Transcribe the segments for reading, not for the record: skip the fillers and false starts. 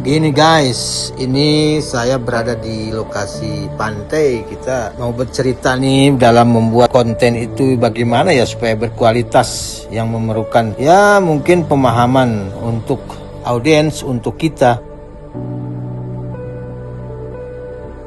Gini guys, ini saya berada di lokasi pantai. Kita mau bercerita nih dalam membuat konten itu bagaimana ya supaya berkualitas, yang memerlukan ya mungkin pemahaman untuk audiens, untuk kita.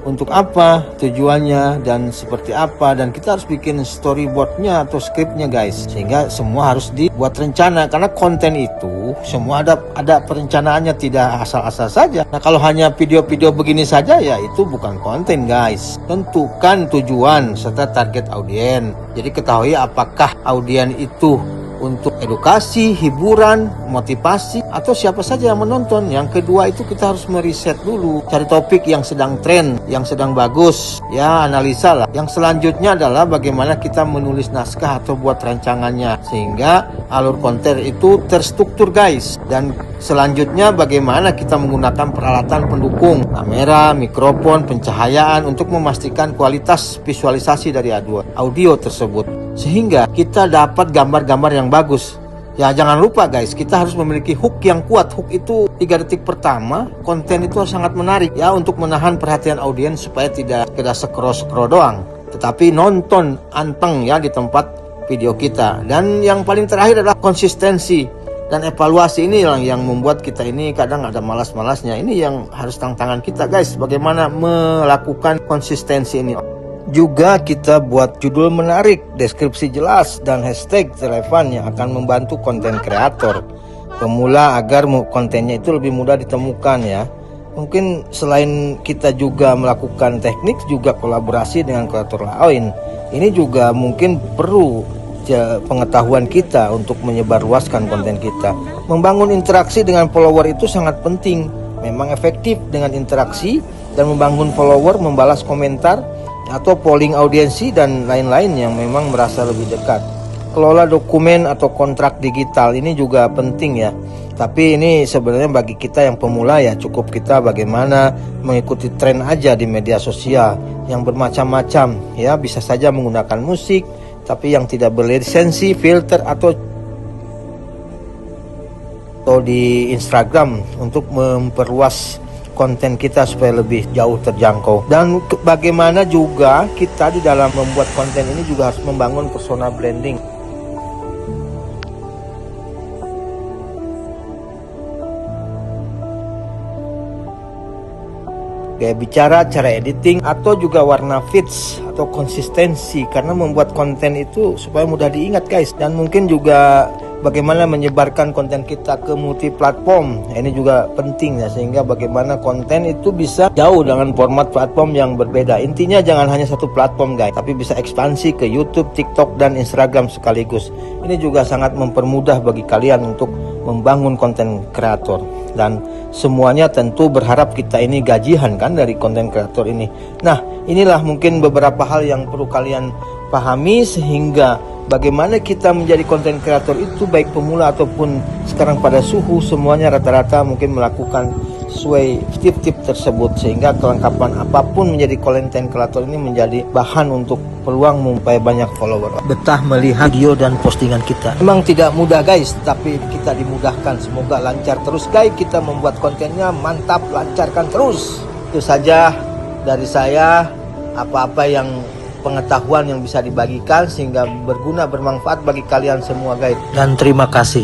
Untuk apa tujuannya dan seperti apa, dan kita harus bikin storyboardnya atau skripnya guys, sehingga semua harus dibuat rencana, karena konten itu semua ada perencanaannya, tidak asal-asal saja. Nah kalau hanya video-video begini saja ya itu bukan konten guys. Tentukan tujuan serta target audiens, jadi ketahui apakah audiens itu untuk edukasi, hiburan, motivasi, atau siapa saja yang menonton. Yang kedua itu kita harus meriset dulu, cari topik yang sedang tren, yang sedang bagus, ya analisa lah. Yang selanjutnya adalah bagaimana kita menulis naskah atau buat rancangannya, sehingga alur konten itu terstruktur guys. Dan selanjutnya bagaimana kita menggunakan peralatan pendukung, kamera, mikrofon, pencahayaan untuk memastikan kualitas visualisasi dari audio tersebut, sehingga kita dapat gambar-gambar yang bagus. Ya jangan lupa guys, kita harus memiliki hook yang kuat. Hook itu 3 detik pertama, konten itu sangat menarik ya untuk menahan perhatian audiens supaya tidak scroll doang, tetapi nonton anteng ya di tempat video kita. Dan yang paling terakhir adalah konsistensi dan evaluasi. Ini yang membuat kita ini kadang ada malas-malasnya. Ini yang harus tantangan kita guys, bagaimana melakukan konsistensi ini. Juga kita buat judul menarik, deskripsi jelas, dan hashtag relevan yang akan membantu konten kreator pemula agar kontennya itu lebih mudah ditemukan ya. Mungkin selain kita juga melakukan teknik, juga kolaborasi dengan kreator lain. Ini juga mungkin perlu pengetahuan kita untuk menyebarluaskan konten kita. Membangun interaksi dengan follower itu sangat penting. Memang efektif dengan interaksi dan membangun follower, membalas komentar atau polling audiensi dan lain-lain yang memang merasa lebih dekat. Kelola dokumen atau kontrak digital ini juga penting ya. Tapi ini sebenarnya bagi kita yang pemula ya cukup kita bagaimana mengikuti tren aja di media sosial yang bermacam-macam ya. Bisa saja menggunakan musik tapi yang tidak berlisensi, filter atau di Instagram untuk memperluas konten kita supaya lebih jauh terjangkau. Dan bagaimana juga kita di dalam membuat konten ini juga harus membangun persona branding. Gaya bicara, cara editing, atau juga warna fits atau konsistensi, karena membuat konten itu supaya mudah diingat guys. Dan mungkin juga bagaimana menyebarkan konten kita ke multi platform, ini juga penting ya, sehingga bagaimana konten itu bisa jauh dengan format platform yang berbeda. Intinya jangan hanya satu platform guys, tapi bisa ekspansi ke YouTube, TikTok, dan Instagram sekaligus. Ini juga sangat mempermudah bagi kalian untuk membangun konten kreator. Dan semuanya tentu berharap kita ini gajian kan dari konten kreator ini. Nah inilah mungkin beberapa hal yang perlu kalian pahami, sehingga bagaimana kita menjadi konten kreator itu baik pemula ataupun sekarang pada suhu, semuanya rata-rata mungkin melakukan sesuai tip-tip tersebut, sehingga kelengkapan apapun menjadi konten kreator ini menjadi bahan untuk peluang mempunyai banyak follower. Betah melihat video dan postingan kita. Memang tidak mudah guys, tapi kita dimudahkan. Semoga lancar terus guys, kita membuat kontennya mantap, lancarkan terus. Itu saja dari saya, apa-apa yang pengetahuan yang bisa dibagikan sehingga berguna, bermanfaat bagi kalian semua guys. Dan terima kasih.